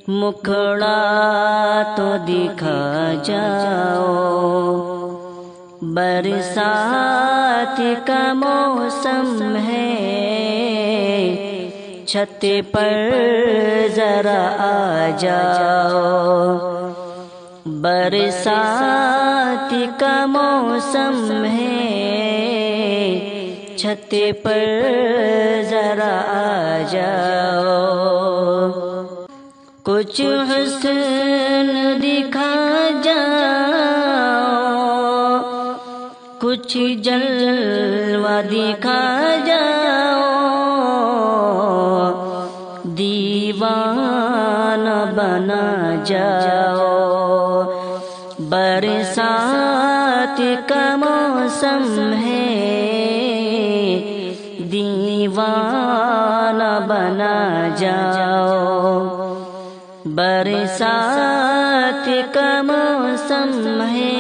मुखड़ा तो दिखा जाओ, बरसात का मौसम है, छत पर जरा आ जाओ। बरसात का मौसम है, छत पर जरा आ जाओ। कुछ हुस्न दिखा जाओ, कुछ जलवा दिखा जाओ, दीवाना बना जाओ। बरसात का मौसम है, दीवाना बना जाओ। बरसात का मौसम है,